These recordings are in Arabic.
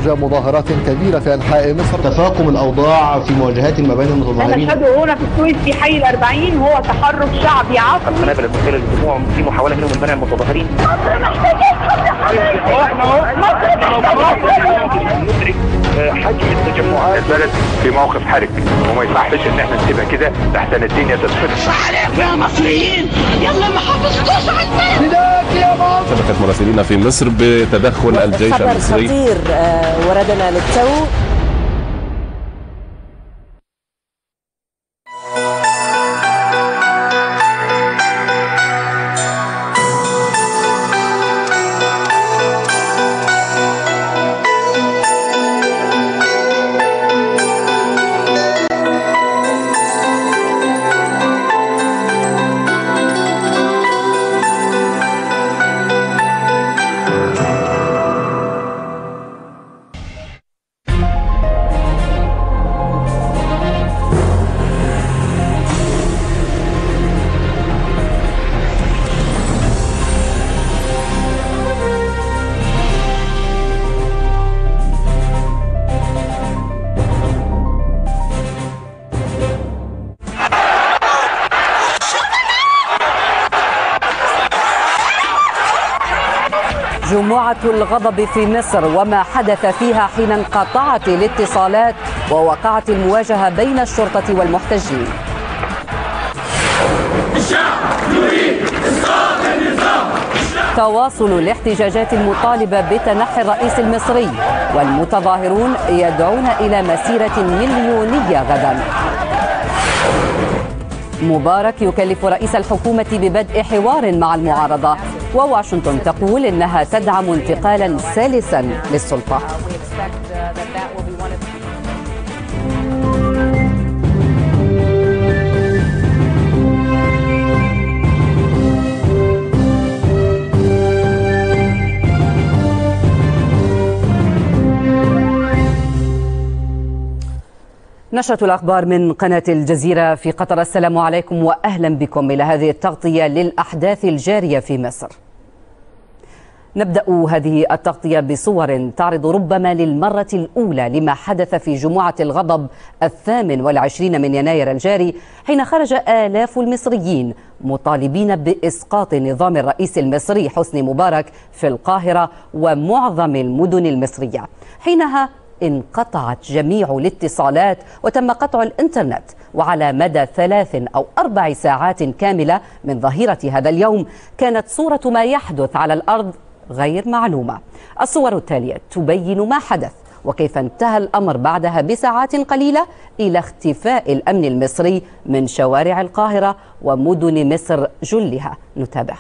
تروج مظاهرات كبيرة في أنحاء مصر. تفاقم الأوضاع في مواجهات ما بين المتظاهرين. نشهده هنا في السويس في حي ال40 هو تحرك شعبي عاطفي. القنابل المسيلة للدموع في محاولة منهم لمنع المتظاهرين. ندرك حجم التجمعات. البلد في موقف حرج وما يصحش ان احنا نسيبها كده لحسن الدنيا تتفتح. عليكم يا مصريين، يلا ما حافظتوش على البلد. فداك يا مصر. شبكة مراسلين في مصر بتدخل الجيش المصري. خطير وردنا للتو. جموعة الغضب في مصر وما حدث فيها حين انقطعت الاتصالات ووقعت المواجهة بين الشرطة والمحتجين. تواصل الاحتجاجات المطالبة بتنحي الرئيس المصري، والمتظاهرون يدعون إلى مسيرة مليونية غدا. مبارك يكلف رئيس الحكومة ببدء حوار مع المعارضة، وواشنطن تقول إنها تدعم انتقالا سلسا للسلطة. نشرة الأخبار من قناة الجزيرة في قطر. السلام عليكم وأهلا بكم إلى هذه التغطية للأحداث الجارية في مصر. نبدأ هذه التغطية بصور تعرض ربما للمرة الأولى لما حدث في جمعة الغضب 28 من يناير الجاري، حين خرج آلاف المصريين مطالبين بإسقاط نظام الرئيس المصري حسني مبارك في القاهرة ومعظم المدن المصرية. حينها انقطعت جميع الاتصالات وتم قطع الإنترنت، وعلى مدى 3 أو 4 ساعات كاملة من ظهيرة هذا اليوم كانت صورة ما يحدث على الأرض غير معلومة. الصور التالية تبين ما حدث وكيف انتهى الأمر بعدها بساعات قليلة إلى اختفاء الأمن المصري من شوارع القاهرة ومدن مصر جلها. نتابع.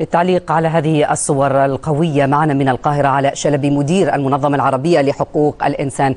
للتعليق على هذه الصور القوية معنا من القاهرة علاء شلبي مدير المنظمة العربية لحقوق الإنسان.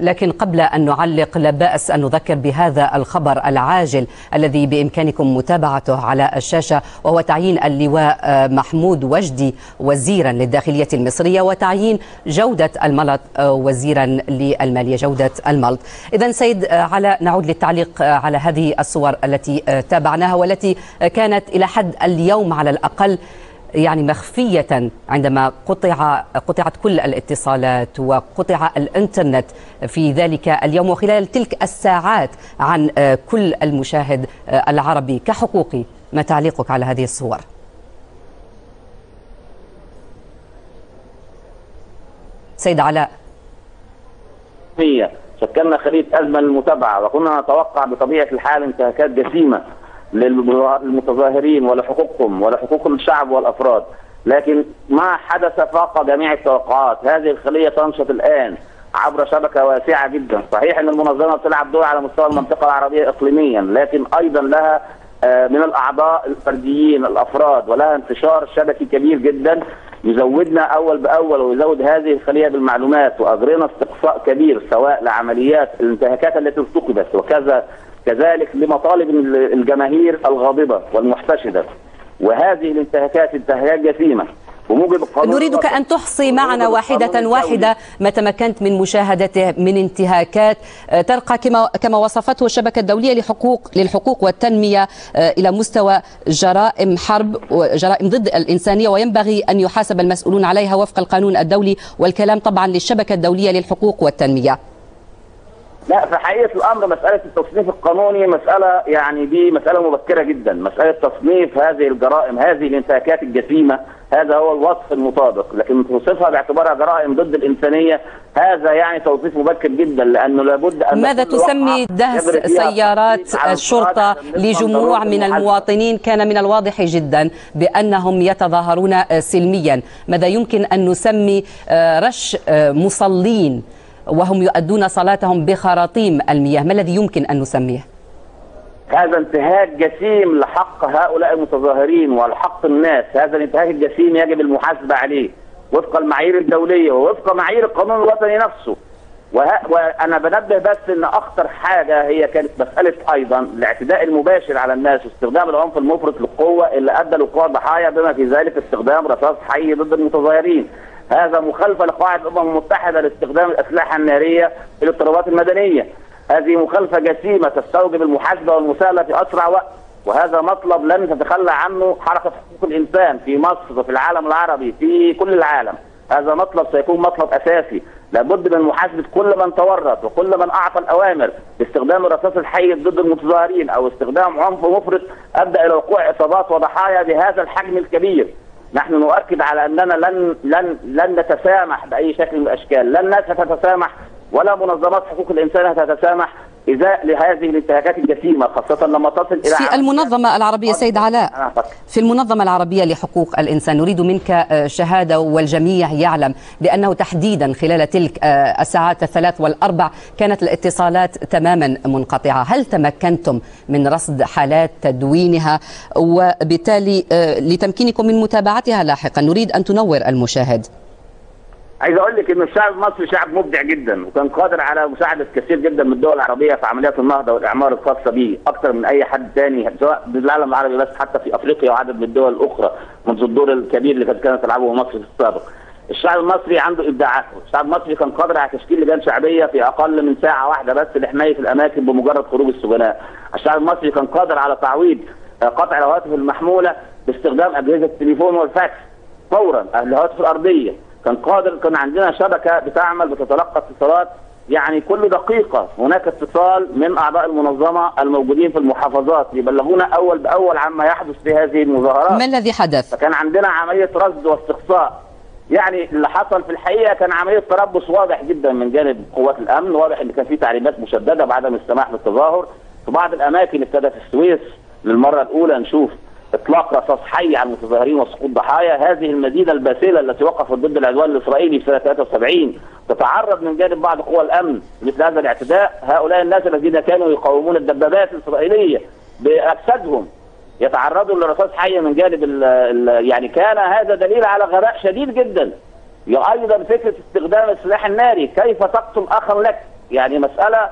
لكن قبل أن نعلق لا بأس أن نذكر بهذا الخبر العاجل الذي بإمكانكم متابعته على الشاشة، وهو تعيين اللواء محمود وجدي وزيرا للداخلية المصرية وتعيين جودة الملط وزيرا للمالية جودة الملط. إذن سيد علاء، نعود للتعليق على هذه الصور التي تابعناها والتي كانت إلى حد اليوم على الأقل يعني مخفية عندما قطعت كل الاتصالات وقطع الإنترنت في ذلك اليوم وخلال تلك الساعات عن كل المشاهد العربي. كحقوقي، ما تعليقك على هذه الصور؟ سيد علاء. شكلنا خريطة أزمة للمتابعة، وكنا نتوقع بطبيعة الحال انتهاكات جسيمة للمتظاهرين ولحقوقهم ولحقوق الشعب والأفراد، لكن ما حدث فاق جميع التوقعات. هذه الخلية تنشط الآن عبر شبكة واسعة جدا. صحيح أن المنظمة بتلعب دور على مستوى المنطقة العربية إقليميا، لكن أيضا لها من الأعضاء الفرديين الأفراد، ولها انتشار شبكي كبير جدا يزودنا أول بأول ويزود هذه الخلية بالمعلومات، وأجرينا استقصاء كبير سواء لعمليات الانتهاكات التي ارتكبت كذلك لمطالب الجماهير الغاضبة والمحتشدة. وهذه الانتهاكات انتهاكات جسيمة بموجب القانون. نريدك أن تحصي معنا واحدة ما تمكنت من مشاهدته من انتهاكات ترقى كما وصفته الشبكة الدولية للحقوق والتنمية إلى مستوى جرائم حرب وجرائم ضد الإنسانية، وينبغي أن يحاسب المسؤولون عليها وفق القانون الدولي، والكلام طبعا للشبكة الدولية للحقوق والتنمية. لا، في حقيقة الأمر مسألة التصنيف القانوني دي مسألة مبكرة جدا. مسألة تصنيف هذه الجرائم، هذه الانتهاكات الجسيمة، هذا هو الوصف المطابق، لكن توصفها باعتبارها جرائم ضد الإنسانية هذا توصيف مبكر جدا، لأنه لابد أن ماذا تسمي دهس سيارات الشرطة لجموع من المواطنين؟ كان من الواضح جدا بأنهم يتظاهرون سلميا. ماذا يمكن أن نسمي رش مصلين وهم يؤدون صلاتهم بخراطيم المياه؟ ما الذي يمكن أن نسميه؟ هذا انتهاك جسيم لحق هؤلاء المتظاهرين ولحق الناس. هذا الانتهاك الجسيم يجب المحاسبة عليه وفق المعايير الدولية ووفق معايير القانون الوطني نفسه. وأنا بنبه بس أن أخطر حاجة هي كانت مسألة أيضا الاعتداء المباشر على الناس واستخدام العنف المفرط للقوة اللي أدى لوقوع ضحايا، بما في ذلك استخدام رصاص حي ضد المتظاهرين. هذا مخالفة لقواعد الأمم المتحدة لاستخدام الأسلحة النارية في الاضطرابات المدنية. هذه مخالفة جسيمة تستوجب المحاسبة والمساءلة في أسرع وقت، وهذا مطلب لن تتخلى عنه حركة حقوق الإنسان في مصر وفي العالم العربي في كل العالم. هذا مطلب سيكون مطلب أساسي. لابد من محاسبة كل من تورط وكل من أعطى الأوامر باستخدام الرصاص الحي ضد المتظاهرين أو استخدام عنف مفرط أدى إلى وقوع إصابات وضحايا بهذا الحجم الكبير. نحن نؤكد على أننا لن نتسامح بأي شكل من الأشكال، لا الناس ستتسامح ولا منظمات حقوق الإنسان ستتسامح إزاء لهذه الانتهاكات الجسيمة، خاصة لما تصل إلى في المنظمة العربية. سيد علاء، في المنظمة العربية لحقوق الإنسان نريد منك شهادة، والجميع يعلم بأنه تحديدا خلال تلك الساعات 3 و4 كانت الاتصالات تماما منقطعة. هل تمكنتم من رصد حالات تدوينها وبالتالي لتمكينكم من متابعتها لاحقا؟ نريد أن تنور المشاهد. عايز اقول لك ان الشعب المصري شعب مبدع جدا، وكان قادر على مساعده كثير جدا من الدول العربيه في عمليات النهضه والاعمار الخاصه به اكثر من اي حد ثاني، سواء بالعالم العربي بس حتى في افريقيا وعدد من الدول الاخرى منذ الدور الكبير اللي كانت تلعبه مصر في السابق. الشعب المصري عنده ابداعات، الشعب المصري كان قادر على تشكيل لجان شعبيه في اقل من ساعه واحده بس لحمايه الاماكن بمجرد خروج السجناء. الشعب المصري كان قادر على تعويض قطع الهواتف المحموله باستخدام اجهزه التليفون والفاكس فورا، الهواتف الارضيه. كان عندنا شبكة بتعمل بتتلقى اتصالات كل دقيقة هناك اتصال من أعضاء المنظمة الموجودين في المحافظات يبلغونا أول بأول عما يحدث في هذه المظاهرات. ما الذي حدث؟ فكان عندنا عملية رصد واستقصاء. اللي حصل في الحقيقة كان عملية تربص واضح جدا من جانب قوات الأمن، واضح إن كان في تعليمات مشددة بعدم السماح بالتظاهر. في بعض الأماكن ابتدى في السويس للمرة الأولى نشوف إطلاق رصاص حي على المتظاهرين وسقوط ضحايا. هذه المدينة الباسلة التي وقفت ضد العدوان الإسرائيلي في سنة 73 تتعرض من جانب بعض قوى الأمن مثل هذا الاعتداء. هؤلاء الناس الذين كانوا يقاومون الدبابات الإسرائيلية بأجسادهم يتعرضوا لرصاص حي من جانب يعني كان هذا دليل على غباء شديد جدا. ايضا فكره استخدام السلاح الناري، كيف تقتل اخا لك؟ يعني مساله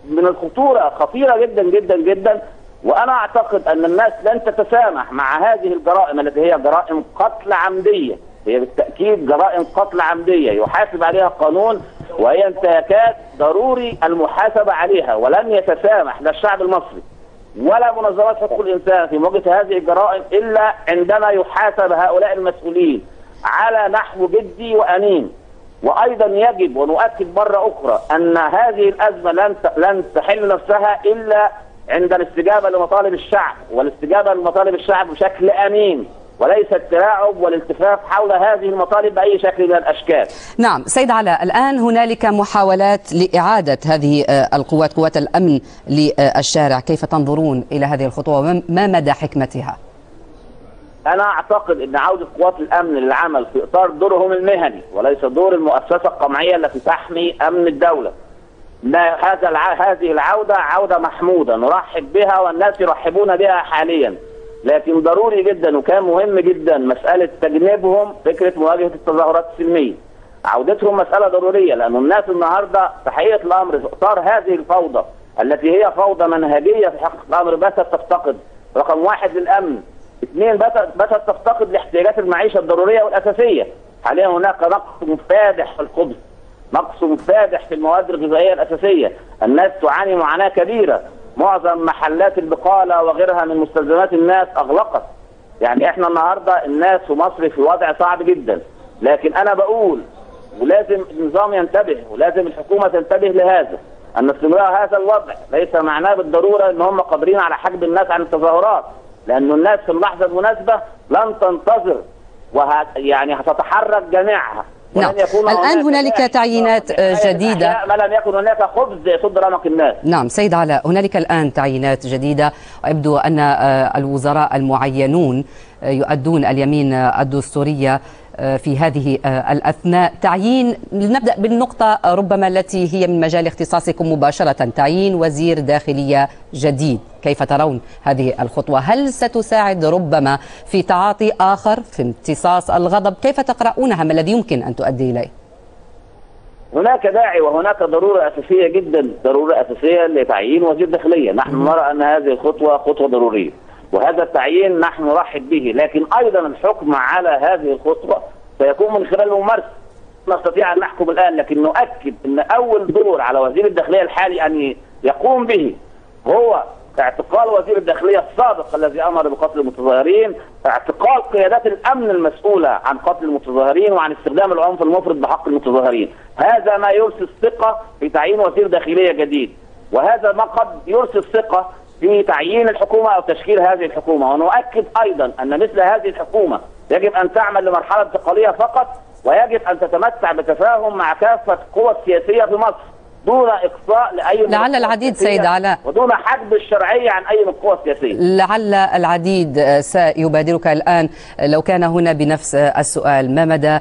من الخطوره، خطيره جدا جدا جدا. وانا اعتقد ان الناس لن تتسامح مع هذه الجرائم التي هي جرائم قتل عمديه، هي بالتاكيد جرائم قتل عمديه يحاسب عليها القانون، وهي انتهاكات ضروري المحاسبه عليها، ولن يتسامح لا الشعب المصري ولا منظمات حقوق الانسان في مواجهه هذه الجرائم الا عندما يحاسب هؤلاء المسؤولين على نحو جدي وامين. وايضا يجب ونؤكد مره اخرى ان هذه الازمه لن تحل نفسها الا عند الاستجابه لمطالب الشعب، والاستجابه لمطالب الشعب بشكل امين، وليس التلاعب والالتفاف حول هذه المطالب باي شكل من الاشكال. نعم سيد علاء، الان هنالك محاولات لاعاده هذه القوات، قوات الامن للشارع، كيف تنظرون الى هذه الخطوه وما مدى حكمتها؟ أنا أعتقد أن عودة قوات الأمن للعمل في إطار دورهم المهني وليس دور المؤسسة القمعية التي تحمي أمن الدولة. هذه العودة عودة محمودة نرحب بها والناس يرحبون بها حاليا، لكن ضروري جدا وكان مهم جدا مسألة تجنيبهم فكرة مواجهة التظاهرات السلمية. عودتهم مسألة ضرورية، لأن الناس النهاردة في حقيقة الأمر في إطار هذه الفوضى التي هي فوضى منهجية في حقيقة الأمر باتت تفتقد رقم 1 للأمن، 2 باتت تفتقد لاحتياجات المعيشة الضرورية والأساسية. حاليا هناك نقص فادح في الخبز، نقص فادح في المواد الغذائية الأساسية، الناس تعاني معاناة كبيرة، معظم محلات البقالة وغيرها من مستلزمات الناس أغلقت. يعني احنا النهاردة الناس في مصر في وضع صعب جدا، لكن أنا بقول ولازم النظام ينتبه ولازم الحكومة تنتبه لهذا، أن استمرار هذا الوضع ليس معناه بالضرورة أن هم قادرين على حجب الناس عن التظاهرات، لأن الناس في اللحظة المناسبة لن تنتظر يعني هتتحرك جميعها. نعم. الآن هنالك تعيينات جديدة، ما لم يكن هناك خبز يصد رمق الناس. نعم سيد علاء، هنالك الآن تعيينات جديدة، ويبدو أن الوزراء المعينون يؤدون اليمين الدستورية في هذه الأثناء. تعيين، نبدأ بالنقطة ربما التي هي من مجال اختصاصكم مباشرة، تعيين وزير داخلية جديد، كيف ترون هذه الخطوة؟ هل ستساعد ربما في تعاطي آخر في امتصاص الغضب؟ كيف تقرؤونها؟ ما الذي يمكن أن تؤدي إليه؟ هناك داعي وهناك ضرورة أساسية جدا، ضرورة أساسية لتعيين وزير داخلية. نحن نرى أن هذه الخطوة خطوة ضرورية، وهذا التعيين نحن نرحب به، لكن أيضا الحكم على هذه الخطوة سيكون من خلال الممارسة. نستطيع أن نحكم الآن، لكن نؤكد أن أول دور على وزير الداخلية الحالي أن يقوم به هو اعتقال وزير الداخلية السابق الذي أمر بقتل المتظاهرين، اعتقال قيادات الأمن المسؤولة عن قتل المتظاهرين وعن استخدام العنف المفرط بحق المتظاهرين. هذا ما يرسي الثقة في تعيين وزير داخلية جديد، وهذا ما قد يرسي الثقة في تعيين الحكومة أو تشكيل هذه الحكومة. ونؤكد أيضا أن مثل هذه الحكومة يجب أن تعمل لمرحلة انتقالية فقط، ويجب أن تتمتع بتفاهم مع كافة القوى السياسية في مصر دون إقصاء لأي لعل العديد سيد علاء ودون حجب الشرعية عن أي من القوى السياسية. لعل العديد سيبادرك الآن لو كان هنا بنفس السؤال، ما مدى